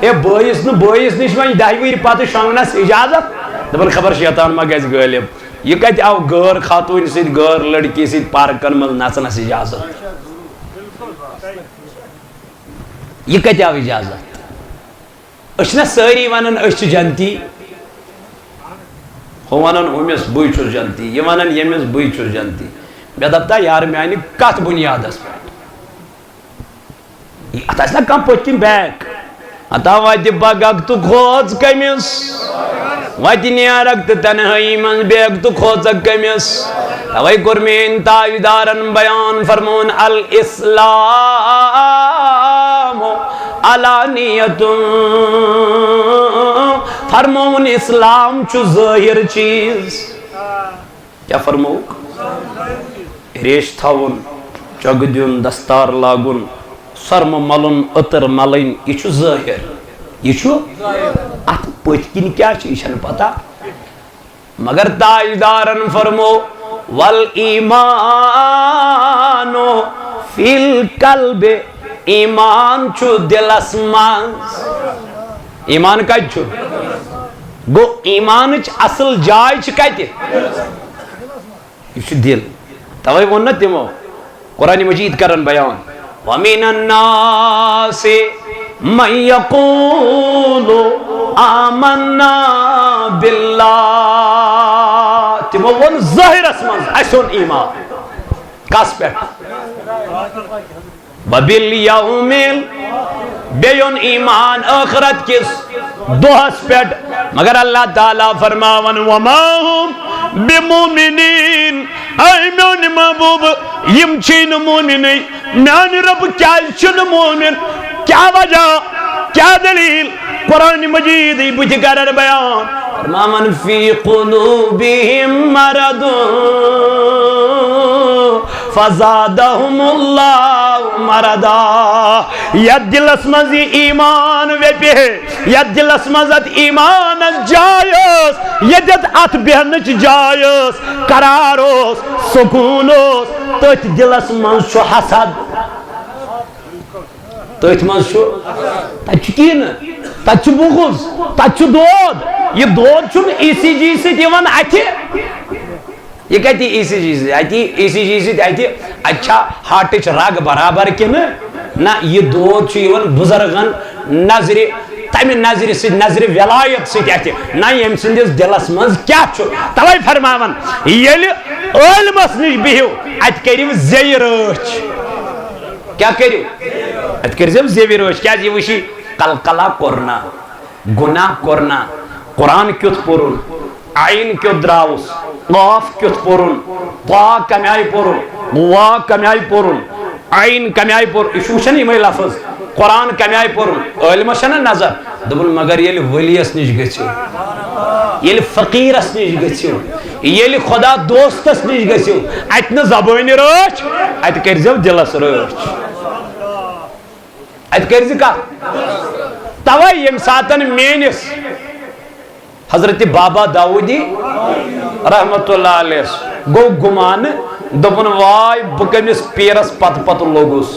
اے بٲیِس نِش وۄنۍ 10 ؤری پتہٕ شۄنٛگنس اجازت دپان خبر شیطان ما گژھِ غٲلب یہ کتہِ آو غٲر خاتوٗنۍ سۭتۍ غٲر لڑکی سۭتۍ پارکن منٛز نژنس اجازت یہ کتہِ آو اجازت أسۍ چھِنا سٲری ونان أسۍ چھِ جنتی ہُہ ونان ہُمِس بٕے چھُس جنتی یہِ ونان ییٚمِس بٕے چھُس جنتی مےٚ دپ تا یارٕ میانہِ کتھ بُنیادس پٮ۪ٹھ اتھ آسہِ نا کانٛہہ پٔتۍ کِنۍ بیک ہتا وتہِ بگکھ تہٕ کھوژ کٔمِس وتہِ نیرکھ تہٕ تنہٲیی منٛز بیگ تہٕ کھوژکھ کٔمِس توے کوٚر میٲنۍ تاجدارن بیان فرمون الاسلام علانیت فرمون اسلام چھُ ظٲہِر چیٖز کیٛاہ فرمووُکھ ریش تھاوُن چۄگہٕ دیُن دستار لاگُن سۄرمہٕ ملُن عطر ملٕنۍ یہِ چھُ ظٲہِر یہ چھو ات پٔتۍ کِنۍ کیٛاہ چھُ یہِ چھَنہٕ پتہ مگر تاجدارن فرمو والایمانُ فی القلب ایمان چھُ دلس منٛز ایمان کتہِ چھُ گوٚو ایمانٕچ اصل جاے چھِ کتہِ یہ چھُ دل توے ووٚن نا تِمو قرآنِ مجیٖد کرن بیان وَمِنَ النَّاسِ مَن یَقُولُ آمَنَّا بِاللَّهِ تِمو ووٚن ظٲہِرس منٛز اَسہِ اوٚن ایمان کس پٮ۪ٹھ وَبِالْیَوْمِ بیٚیہِ اوٚن ایمان ٲخرت کِس دۄہس پٮ۪ٹھ مگر اللہ تعالیٰ فرماون وَمَا هُم بِمُؤْمِنِیٖن اے میون محبوب یم چھی نہٕ مومنٕے میانہِ رۄبہٕ کیٛازِ چھُنہٕ مومن کیٛاہ وجہ کیٛاہ دلیٖل قرآنِ مجیٖدٕے بٕتھِ کرن بیان فرماون فی قلوٗبِہِم مرض فزادہم اللہ مرضا یتھ دلس منٛز یہِ ایمان ویپہِ یتھ دلس منٛز اتھ ایمانس جاے ٲس ییٚتٮ۪تھ اتھ بیہنٕچ جاے ٲس قرار اوس سکوٗن اوس تٔتھۍ دلس منٛز چھُ حسد تٔتھۍ منٛز چھُ تتہِ چھُ کِنہٕ تتہِ چھُ بغض تتہِ چھُ دود یہِ دود چھُنہٕ ای سی جی سۭتۍ یِوان اتھِ یہ کہتی ای سی جی سے آتی ای سی جی سے آتی اچھا ہارٹچ رگ برابر کنہ نہ یہ دود چھو یون بزرگن نظر تمہیں نظر سے نظر ولایت سے آتی نہ یم سندس دلس منز کیا چھو توے فرماون یل علمس نش بہو ات کریو زی رچ کیا کریو ات کریو زی رچ کیا یہ وشی قلقلہ کرنا گناہ کرنا قرآن کیت پرن عین کیت دراوس قاف کیت پرن طا کمی آئی پرن وا کمی آئی پرن عین کمی آئی پرن اشوشن یمے لفظ قرآن کمی آئی پرن علم شن نظر دبل مگر یل ولیس نش گچھو یل فقیرس نش گچھو یل خدا دوستس نش گچھو ات نہ زبان رچ ات کرزو دلس رچ ات کرز کا توے یم ساتن مینس حضرت بابا داؤدی رحمت اللہ علیہ گو گمان دپن وائی بکمس پیرس پت پت لوگس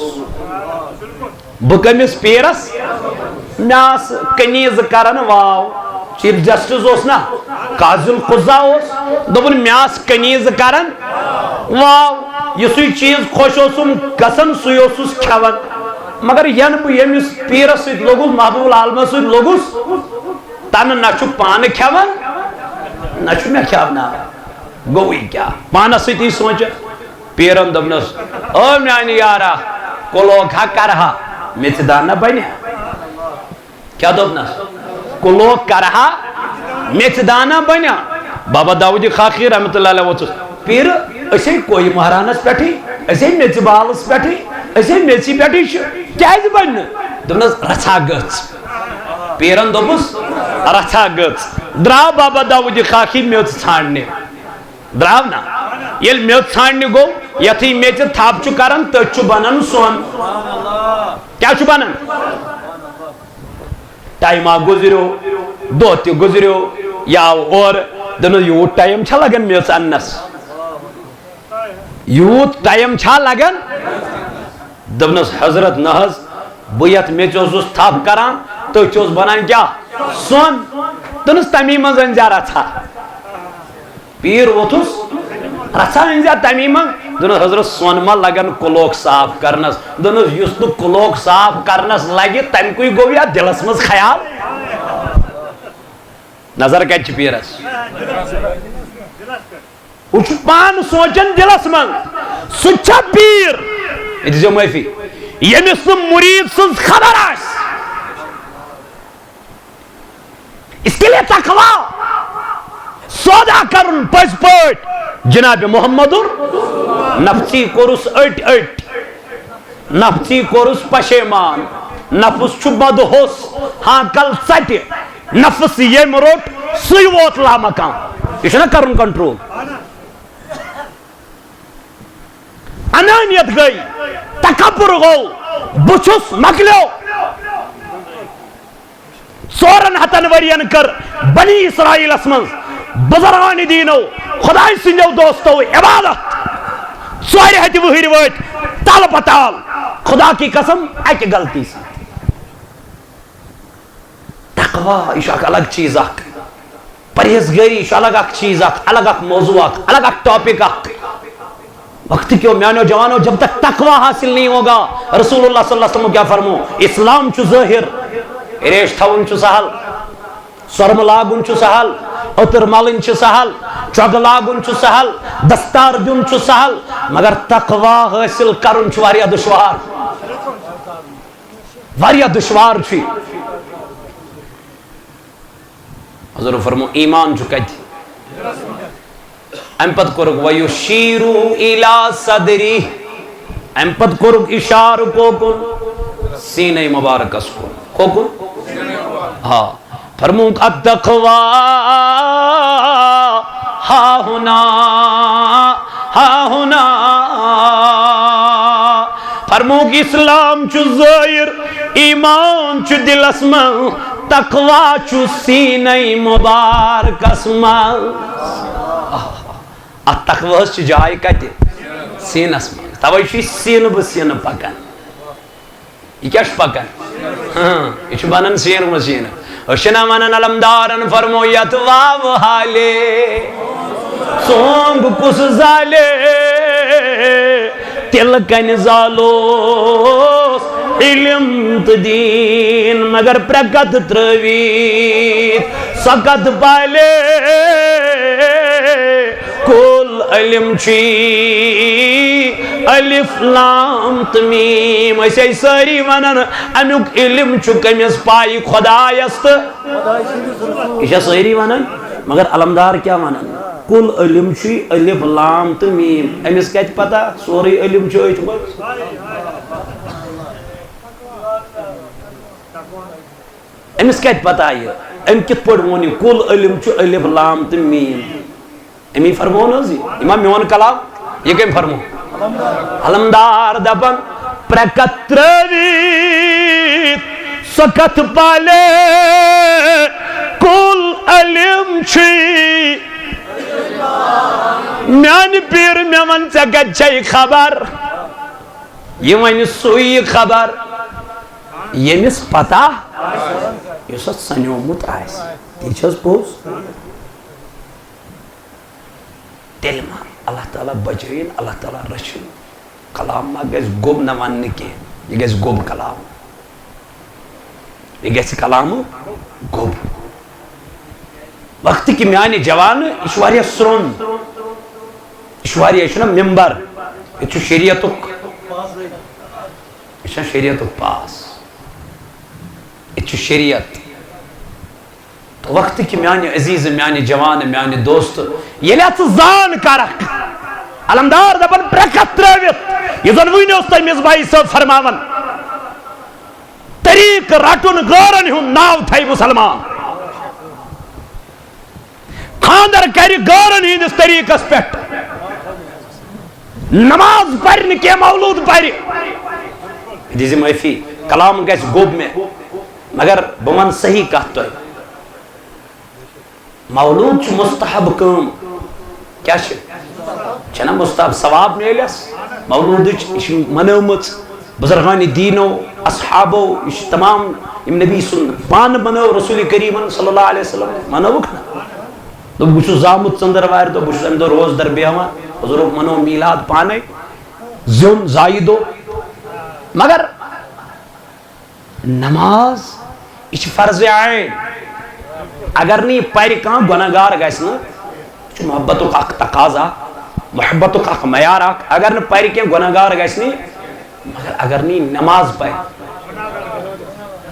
بکمس پیرس میاس کنیز کرن واو چیف جسٹس اس نا قاضی القضا اس دپن میاس کنیز کرن واو یہ سوی چیز خوش اسم گسن سوی اسس کھون مگر ین بہ یمس پیرس سۭتۍ لوگس محبوب العالمس سۭتۍ لوگس تن نہ چھُ پانہٕ کھٮ۪وان نہ چھُ مےٚ کھٮ۪وناوان گوٚوٕے کیٛاہ پانس سۭتی سونٛچ پیرن دوٚپنس او میانہِ یارا کُلوک ہا کرہا میٚژِ دانہ بنہِ کیٛاہ دوٚپنس کُلوک کرہا میٚژِ دانہ بنیا بابا داؤدی خاقی رحمت اللہ علیہ ووٚژُس پیر أسۍ کوی مہرانس پٮ۪ٹھٕے أسۍ میٚژِ بالس پٮ۪ٹھٕے أسۍ میٚژِ پٮ۪ٹھٕے چھِ کیٛازِ بنہِ نہٕ دوٚپنس رژھا گٔژھ پیرن دوپس رژھا گٔژھ درٛاو بابا داؤدی خاقی میٚژ ژھانڈنہِ درٛاو نا ییٚلہِ میٚژ ژھانڈنہِ گوٚو یتھٕے میٚژِ تھپھ چھُ کران تٔتھۍ چھُ بنان سۄن کیٛاہ چھُ بنان ٹایما گُزریو دۄہ تہِ گُزریو یہِ آو اورٕ دوٚپنس یوٗت ٹایم چھا لگان میٚژ اننس یوٗت ٹایم چھا لگان دوٚپنس حضرت نہ حظ بہٕ یتھ میٚژِ اوسُس تھپھ کران تو چوز بنان کیا سون تنس تمی من زنجا رچھا پیر ووتھس رچھا انزا تمی من دنس حضرت سون ما لگن کلوک صاف کرنس دنس یس نو کلوک صاف کرنس لگی تم کوئی گو یا دلس مز خیال نظر کت پیرس وہ پان سوچن دلس من سچا پیر یہ معافی یمس مرید سن خبر آس اس کے لیے تقوی سودا کرن پز پٹ جناب محمد نفسی کورس اٹ اٹ نفسی کورس پشیمان نفس چھ بدہوس ہاں کل ژٹہِ نفس یم روٹ سی ووت لامکان یہ چھنا کرن کنٹرول انانیت گئی تکبر گو بچس مکلیو ژورن ہتن ورین کر بنی اسرائیل من بزرگان دینو خدای سندو دوستو عبادت ژورِ ہتہِ وہر وت تل پتال خدا کی قسم اکہ غلطی سے تقوی یہ الگ چیز اخ پرہیزگاری یہ الگ اخ چیز اخ الگ اخ موضوع اخ الگ اخ ٹاپک اخ وقت کیوں میانو جوانو جب تک تقوی حاصل نہیں ہوگا رسول اللہ صلی اللہ علیہ وسلم کیا فرمو اسلام چھ ظاہر ریش تھون چھ سہل سرم لاگن چھ سہل اتر ملن چھ سہل چگ لاگن چھ سہل دستار دن چھ سہل مگر تقوی حاصل کرن چھ واریاہ دشوار واریاہ دشوار چھ حضور فرمو ایمان چھ کت ام پت کرک ویشیرو الی صدری ام پت کرک اشار کو کن سینہ مبارک اس کو کن ہاں فرموک التقوی ہا ہونا فرموک اسلام چو ظاہر ایمان چو دل اسمان تقوی چو سینہ مبارک اسمان التقوی اس جائے کتے سین اسمان توجہ سین بسین پکن یہ کیا پکن یہ بنن سین مسین اشنا منن علمدارن فرمویت واو حالے سونگ کس زالے تلکن زالوس علم تدین مگر پرکت ترویت سکت پالے کل علم چی الف لام تمیم ایسے ساری ونن امیوک علم چکمیس پائی خدای است ایسے ساری ونن مگر علمدار کیا ونن کل علم چی الف لام تمیم امیس کہت پتا سوری علم چی چکمیس امیس کہت پتا یہ ام کت پڑھ مونی کل علم چی الف لام تمیم امی فرمون حضی امام میون کلام یہ کم فرمون علمدار دبن پرکت رویت سکت پالے کل علم چی میان پیر میون چکت چی خبر یہ وین سوئی خبر یہ مس پتا یہ سا سنیومت آئیس تیچھز پوز دل مان اللہ تعالیٰ بچین اللہ تعالیٰ رچن کلام ما گیس گوب نوان کے یہ گیس گوب کلام یہ گیس کلام گوب وقت کی میانی جوان اشواریہ سرون اشواریہ اشنا ممبر یہ شریعتک اشنا شریعتک پاس یہ شریعت تو وقت کی میانی عزیز میانی جوان میانی دوست یہ لیا تو زان کارک علمدار دبن پرکت رویت یہ ذنوینی اس تیمیز بھائی صاحب فرماون طریق رٹن غورن ہوں ناو تھائی مسلمان خاندر کری غورن ہوں اس طریق اس پیٹ نماز پڑھنے کے مولود پڑھ دیزی معافی کلام گیس گوب میں مگر بمن صحیح کہتا ہے مولود چھ مستحب کم کیا چھنا مستحب ثواب نیلس مولود چھ منومت بزرگان دینو اصحابو یہ تمام نبی سن پان بنو رسول کریم صلی اللہ علیہ وسلم منوک نا تو بچو زامت چندر وائر تو بچو امدو روز در بیاما حضور منو میلاد پانے زیون زائدو مگر نماز یہ فرض عین اگر نہیں پیر کان گناہگار گژھنہ یہ محبت کا تقاضا محبت کا معیار اگر نہ پیر کی گناہگار گژھنہ مگر اگر نہیں نماز پہ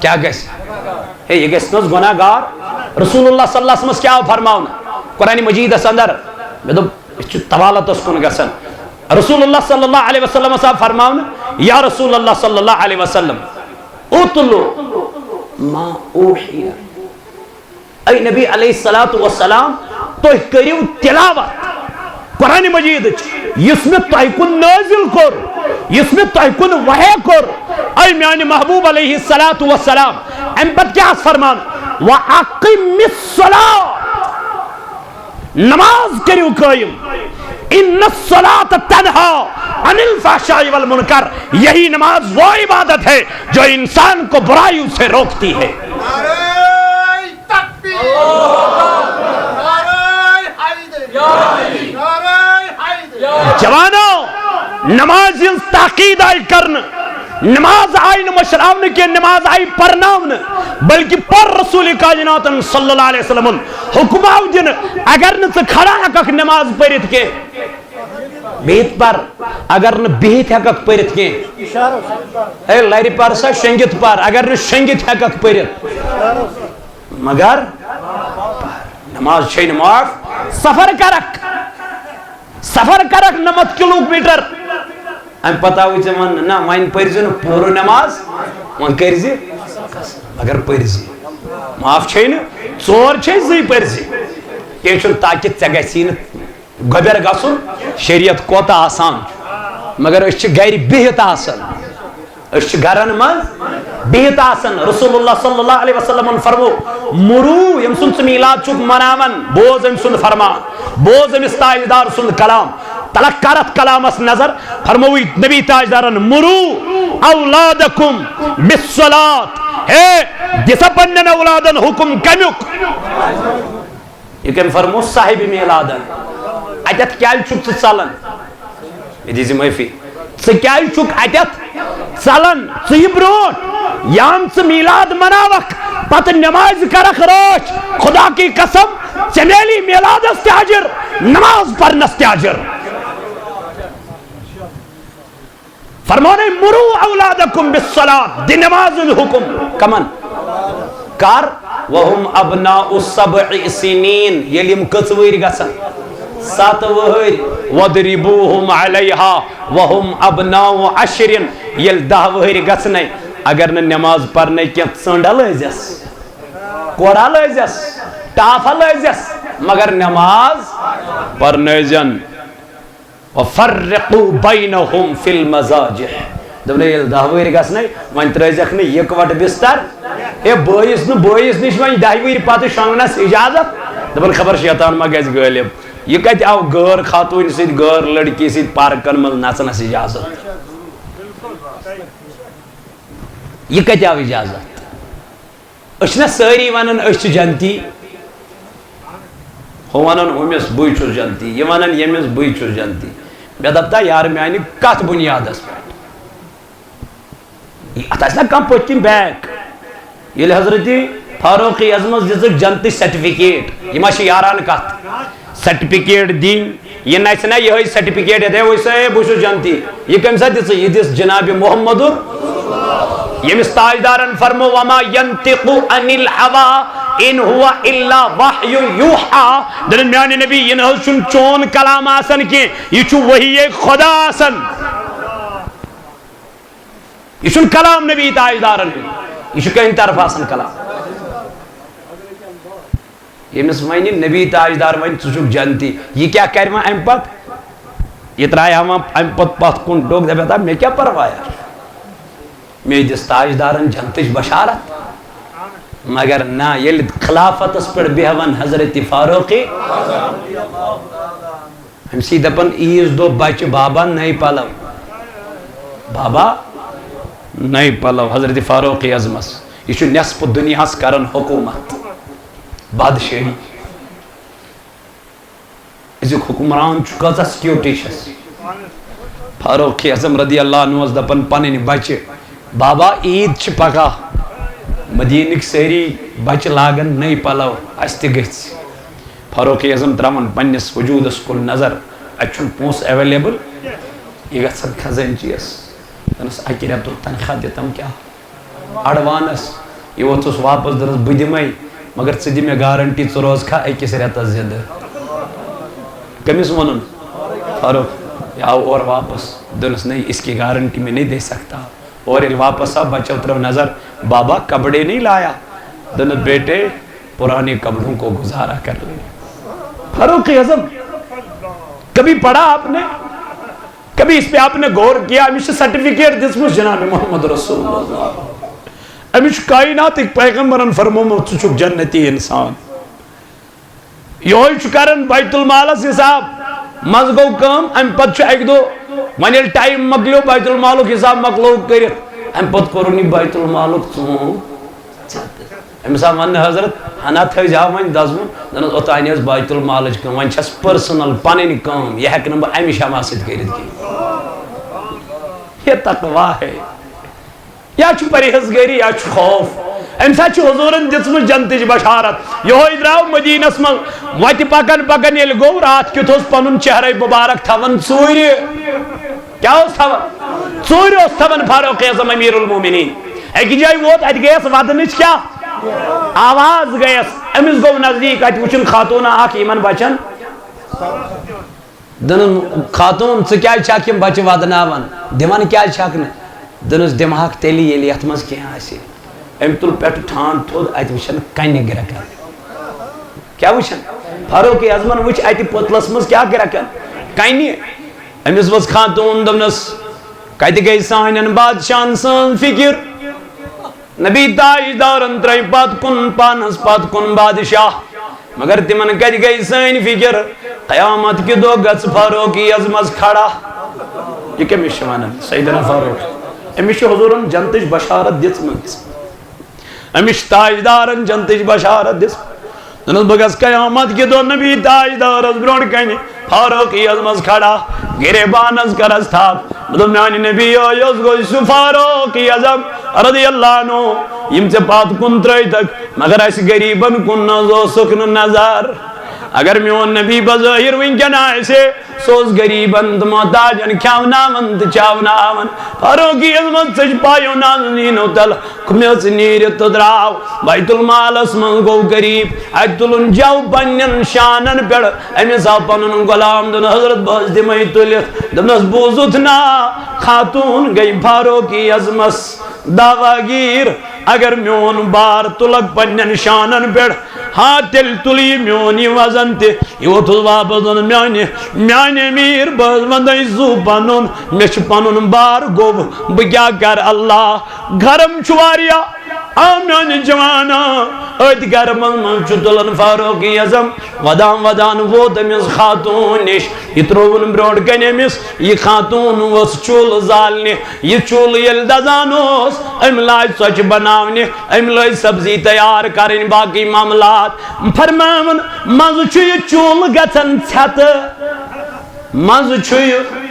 کیا گژھِ ہے یہ گژھِ نہ گناہگار رسول اللہ صلی اللہ علیہ وسلم کیا فرماونا قرآن مجید اندر میں دوٚپ یہ طوالت کن گژھان رسول اللہ صلی اللہ علیہ وسلم صاحب فرماونا یا رسول اللہ صلی اللہ علیہ وسلم اتلو ما اوحی اے نبی علیہ السلام تو کریو تلاوت قرآن مجید یس میں تہ کن نازل کر یس میں تہ کن وحی کر اے میانی محبوب علیہ السلام ام پت کیا فرمان وَأَقِمِ الصَّلَاةِ نماز کریو قائم ان الصلاة تنہا عن الفحشاء والمنکر یہی نماز وہ عبادت ہے جو انسان کو برائیوں سے روکتی ہے جوانوں نماز تاقید آئی کرن نماز آئی مشراون کے نماز آئی پرناون بلکہ پر رسول کائنات صلی اللہ علیہ وسلم حکم آو دن اگر نہ کھڑا ہکک نماز پڑھت کے بیت پر اگر نہ بیت ہکک پڑھت کے اے لاری پر سا شنگت پر اگر نہ شنگت ہکک پڑھت مگر نماز چھے نماز سفر کرک 9 کلومیٹر ام پتہ ہوئی چھ من نا وائن پرزی نا پورو نماز وان کرزی مگر پرزی معاف چھے نا ژور چھے زی پرزی کہ چھن تاکہ ژے گژھی نہٕ گوبر گژھُن شریعت کوتاہ آسان مگر أسۍ چھِ گھرِ بِہِتھ آسان أسۍ چھِ گھرن منٛز بِہِتھ آسان رسول اللہ صلی اللہ علیہ وسلم فرمو مرو یم سُنٛد ژٕ میلاد چھُکھ مناوان بوز أمۍ سُنٛد فرمان بوز أمِس تاجدار سُنٛد کلام تلق کرت کلامس نظر فرموی نبی تاجدارن مرو اولادکم بالصلاة ہے جسا پنن اولادن حکم کمیک یہ کم فرمو صاحب میلادن اتت کیال چھک ژٕ ژلن یہ دیزی معافی ژٕ کیال چھک اتت ژلن ژٕ یہِ برونٛٹھ یام ژٕ میلاد مناوکھ پتہ نماز کرکھ رٲچھ خدا کی قسم ژےٚ میلی میلادس تہِ اجر نماز پرنس تہِ اجر فرمانے مرو اولادکم بالصلاة دی نماز الحکم کمن کار وهم ابناء 7 سنین یلیم کڅویر گسن 7 وہر وضربوهم علیہا وهم ابناء 10 یل 10 وہر گسنے اگر نہ نماز پڑھنے کی ژنڈا لزس کوڑا لزس ٹافا لزس مگر نماز پڑھنے جن وَفَرِّقُوا بَيْنَهُمْ فِي الْمَزَاجِحِ دبنے یہ دہویر گسنے وان ترازیخ نے یک وٹ بستر اے بوئیس نش وان دہویر پاتو شانگنس اجازت دبن خبر شیطان ما گیس غالب یہ کہتے آو غیر خاتون سید غیر لڑکی سید پارکن مل ناچنس اجازت یہ کہتے آو اجازت اشنا ساری وانن اش جنتی ہو ونن امس بوئی چھس جنتی یہ ونن یمس بوئی چھس جنتی میں دپتا یار میانی کت بنیاد اس پہ ات آسنا کم پتکن بیک یل حضرت فاروق اعظم دزک جنتی سرٹیفکیٹ یہ ماشی یاران کت سرٹیفکیٹ دین یہ نسنا یہ سرٹیفکیٹ ہے ویسے بوشو جنتی یہ کم سا دس یہ دس جناب محمد یمس تاجدارن فرمو وما ينطق عن الهوى ان هو الا وحی یوحا دن میانی نبی یہ نہ چون چون کلام آسن کی یہ چون وحی خدا آسن یہ چون کلام نبی تاجدارن یہ چون کہیں طرف آسن کلام یہ مسمائنی نبی تاجدار وین چون جنتی یہ کیا کہہ رہا ہے امپت یہ ترائی ہم امپت پت کن ڈوگ دے بیتا میں کیا پروایا میں جس تاجدارن جنتش بشارت مگر نا یہ خلافت اس پر بیہون حضرت فاروقی ہم سیدھا پن ایز دو بچ بابا نہیں پالو بابا نئی پلو حضرت فاروق اعظمس یہ نصف دنیا کرن حکومت بادشاہی ازیک حکمران کتا سیکیورٹی چھس فاروق اعظم رضی اللہ عنہ دپن پنن بچہ بابا عید چھ پگہ مدینک ساری بچہ لاگن نئی پلو اس تہ گژھِ فاروق اعظم تراون پننس وجودس کل نظر اچھن پونس اویلیبل یہ گژھن خزانچیس دنس اکہ ریتک تنخواہ دتم کیا اڑوانس یہ ووتھس واپس دنس بہ دمے مگر ژٕ دِ مےٚ گارنٹی ژٕ روزکھا أکِس رٮ۪تس زندٕ کٔمِس ووٚنُن فاروق یہ آو اور واپس دنس نہیں اس کی گارنٹی میں نہیں دے سکتا اور یہ واپس آ بچہ اترو نظر بابا کپڑے نہیں لایا دنس بیٹے پرانے کپڑوں کو گزارا کر لے فاروق اعظم کبھی پڑھا آپ نے کبھی اس پہ آپ نے غور کیا ہمیشہ سرٹیفکیٹ دسمس جناب محمد رسول اللہ ہمیشہ کائنات ایک پیغمبرن فرمومت ژٕ چھُکھ جنتی انسان یہ کرن بیت المالس حساب مز گو کم ام پتہ اک دو ون یل ٹائم مکلیو بیت المالک حساب مکلو کرت ام پتہ کورن یہ بیت المالک ژون امس ون حضرت ہنا تھا ون دزم دنس اوتان بیت المالچ کم ون چھس پرسنل پنن کم یہ ہیک نہ امہ شمع سۭتۍ کٔرِتھ کینٛہہ یہ تقوا ہے یا چھ پرہیزگاری یا چھ خوف ام سات حضورن دژمٕژ جنتٕچ بشارت یہ درٛاو مدینس من وتہِ پکن پکن ییٚلہِ گوٚو رات کیُتھ اوس پنُن چہرے مبارک تھاون ژوٗرِ کیا اوس تھاون ژوٗرِ اوس تھاون فاروق اعظم امیر المومنین اکہِ جایہِ ووت اتہِ گٔیس ودنٕچ کیا آواز گٔیس أمِس گوٚو نزدیٖک اتہِ وٕچھُن خاتوٗنا اکھ یِمن بچن دنن خاتون ژٕ کیٛازِ چھکھ یِم بچہِ ودناوان دِوان کیٛازِ چھکھ نہٕ دنس دماغ تیٚلہِ ییٚلہِ یتھ منٛز کینٛہہ آسہِ ام تل پٮ۪ٹھٕ ٹھانٛڈ تھوٚد اتہِ وٕچھن کنہِ گرٛٮ۪کن کیٛاہ وٕچھن فاروق اعظمن وٕچھ اتہِ پٔتلس منٛز کیٛاہ گرٛٮ۪کن کنہِ أمِس ؤژھ خاتوٗن دوٚپنس کتہِ گٔے سانٮ۪ن بادشاہن سٲنۍ فِکر نبی تاجدارن ترٛٲے پتھ کُن پانس پتھ کُن بادشاہ مگر تمن کتہِ گٔے سٲنۍ فِکر قیامت کہِ دۄہ گژھِ فاروق اعظمس کھڑا یہ کٔمِس چھِ ونان سیدنا فاروق أمِس چھِ حضورن جنتٕچ بشارت دِژمٕژ أمِس چھِ تاجدارن جنتٕچ بشارت دِژمٕژ دنس بہٕ گژھٕ قیامت کہِ دۄہ نبی تاجدارس برونٛٹھ کنہِ فاروق اعظمس کھڑا گریبانس کرس تھپھ بہٕ دوٚپ میانہِ نبی یُس گوٚو سُہ فاروق اعظم رضی اللہ عنہ یِم ژےٚ پتھ کُن ترٛٲیتکھ مگر اسہِ غریٖبن کُن نظ اوسُکھ نہٕ نظر اگر میون نبی بظٲہِر وٕنکٮ۪ن آسہِ سُہ اوس غریٖبن تہٕ محتاجن کھٮ۪وناون تہٕ چاوناون فاروق اعظمن ژٔج پایو نازنیٖنو تل کھُمیٚژ نیٖرِتھ تہٕ درٛاو بیت المالس منٛز گوٚو غریٖب اتہِ تُلُن جو پننٮ۪ن شانن پٮ۪ٹھ أمِس آو پنُن غلام دوٚپُن حضرت بہٕ حظ دِمے تُلِتھ دوٚپنس بوٗزُتھ نا خاتوٗن گٔے فاروق اعظمس دعوا گیٖر اگر میون بار تُلکھ پننٮ۪ن شانن پٮ۪ٹھ ہاں تیٚلہِ تُلہِ یہِ میون یہِ وزن تہِ یہِ ووٚتھُس واپس دوٚپُن میانہِ امیر بہٕ حظ ونَے زُو پنُن مےٚ چھُ پنُن بار گوٚو بہٕ کیٛاہ کرٕ اللہ گرم چھُ واریاہ آ میانہِ جوانا أتھۍ گرمس منٛز چھُ تُلان فاروق اعظم ودان ودان ووت أمِس خاتوٗن نِش یہِ ترٛووُن برونٛٹھ کنہِ أمِس یہِ خاتوٗن اوس چوٗلہٕ زالنہِ یہِ چوٗلہٕ ییٚلہِ دزان اوس أمۍ لاج ژۄچہِ بناونہِ أمۍ لٲج سبزی تیار کرٕنۍ باقٕے معاملات فرماوُن منٛزٕ چھُ یہِ چوٗلہٕ گژھان ژھٮ۪تہٕ منٛزٕ چھُ یہِ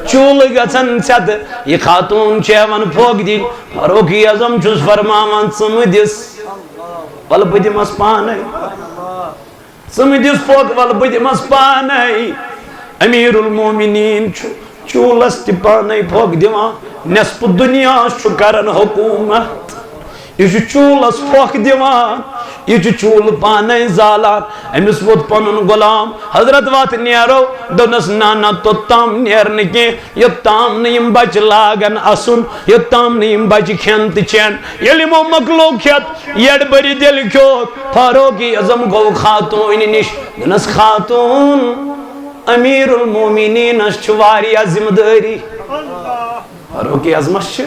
چوٗلہٕ گژھان ژھٮ۪تہٕ یہِ خاتوٗن چھِ ہٮ۪وان پھوٚکھ دِنۍ فاروق اعظم چھُس فرماوان ژٕ مہٕ دِس وَلہٕ بہٕ دِمس پانے ژٕ مہٕ دِس پھوٚکھ وَلہٕ بہٕ دِمس پانے امیر المومنین چھُ چوٗلس تہِ پانے پھوٚکھ دِوان نٮ۪صف دُنیا چھُ کران حکوٗمت یہ چھُ چوٗلس پھوٚکھ دِوان یہ چھُ چوٗلہٕ پانے زالان أمِس ووت پنُن غلام حضرت وتھ نیرو دوٚپنس نہ نہ توٚتام نیرٕ نہٕ کینٛہہ یوٚتام نہٕ یِم بچہِ لاگن اسُن یوٚتام نہٕ یِم بچہِ کھٮ۪ن تہٕ چٮ۪ن ییٚلہِ یِمو مۄکلو کھٮ۪تھ یڈ بٔرِتھ ییٚلہِ کھیوٚکھ فاروق اعظم گوٚو خاتوٗنہِ نِش دوٚپنس خاتوٗن امیر المومنینس چھُ واریاہ ذمہٕ دٲری فاروق اعظمس چھِ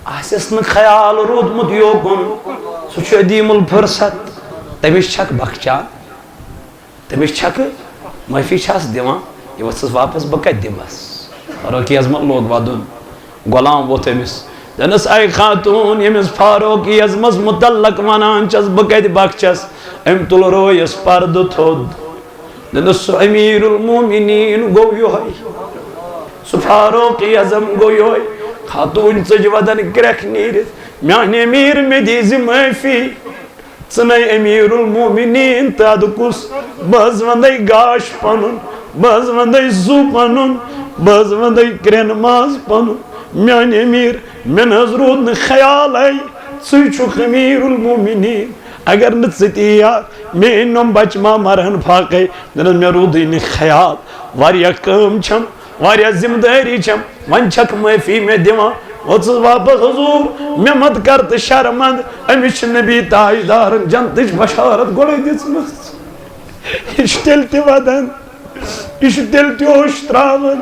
آسٮ۪س نہٕ خیال روٗدمُت یوکُن سُہ چھُ عدیٖم الفُرصت تٔمِس چھکھ بخچان تٔمِس چھکھٕ معٲفی چھس دِوان یہِ ؤژھٕس واپس بہٕ کتہِ دِمس فاروق اعظمن لوگ ودُن غلام ووٚتھ أمِس دنس اے خاتون یمس فاروقی ازمس متعلق ونان چس بکت بخچس ام تل رویس پرد تھود دنس امیر المومنین گو یوہی سو فاروقی ازم گو یوہی خاتون چج ودن کرک نیرت میان امیر میں دیز معافی ثنائی امیر المومنین تاد کس بز وندائی گاش پنن بز وندائی زو پنن بز وندائی کرنماز پنن میان امیر من حضرود نے خیال آئی سوچو امیر المومنین اگر نتستی یار میں انم بچ ما مرہن پھاقے دنس میں رودین خیال واریا کام چھم واریا ذمہ داری چھم ونچک معافی میں دیوان وچس واپس حضور میں مت کرت شرمند امیش نبی تاجدارن جنتش بشارت گوڑے دیس مست اشتلتی ودن اشتلتی اشتراون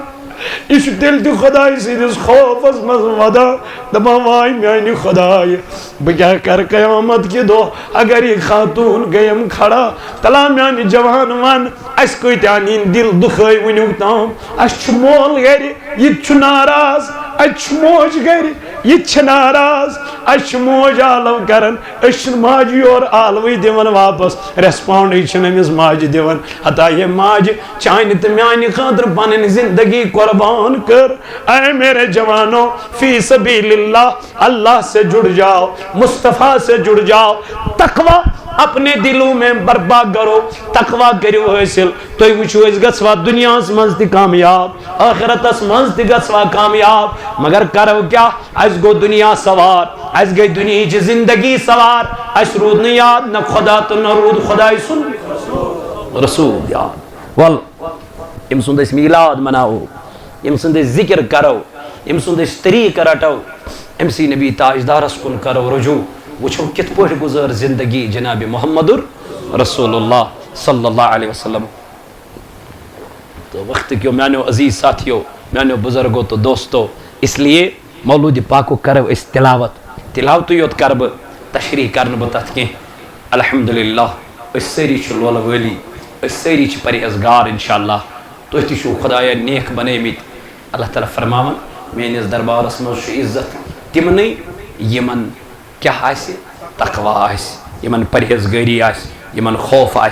اشتلتی خدای سیدس خوف از مز ودا دبا وائی میانی خدای بکیا کر قیامت کی دو اگر یہ خاتون گیم کھڑا تلا میانی جوان وان اس کوئی تیانین دل دخائی ونیوکتاؤں اس چمول گری یہ چناراز اچھ موج گری یہ چھناراز اچھ موج آلو کرن اچھ ماجی اور آلوی دیون واپس ریسپونڈی چھنمیز ماجی دیون حتا یہ ماج چاہنی تمیانی خاطر پانن زندگی قربان کر اے میرے جوانوں فی سبیل اللہ سے جڑ جاؤ مصطفیٰ سے جڑ جاؤ تقوی اپنے دلوں میں برپا کرو تقوی کریو حاصل تو وچھو اس گسوا دنیا اس منزتی کامیاب آخرت اس منزتی گسوا کامیاب مگر کرو کیا اس گو دنیا سوار اس گئی دنیا چی زندگی سوار اس رود نہیں یاد نہ خدا تو نہ رود خدای سن رسول یاد وال ام سندس میلاد مناؤ ام سندس ذکر کرو ام سندس طریق رٹو ام سی نبی تاجدار اسکن کرو رجوع وچھو کت پوٹ گزر زندگی جناب محمد رسول اللہ صلی اللہ علیہ وسلم تو وقت کیوں میانو عزیز ساتھیو میانو بزرگو تو دوستو اس لیے مولود پاکو کرو اس تلاوت یوت کرب تشریح کرن بتت کی الحمدللہ اس سری چلول ولی اس سری چھ پرہیزگار انشاءاللہ تو تہ چھو خدایا نیک بنیمت اللہ تعالیٰ فرماون میانس دربارس مز عزت تمنی یمن کیا آسی تقوی آسی یمن پرہیزگاری آسی یمن خوف آسی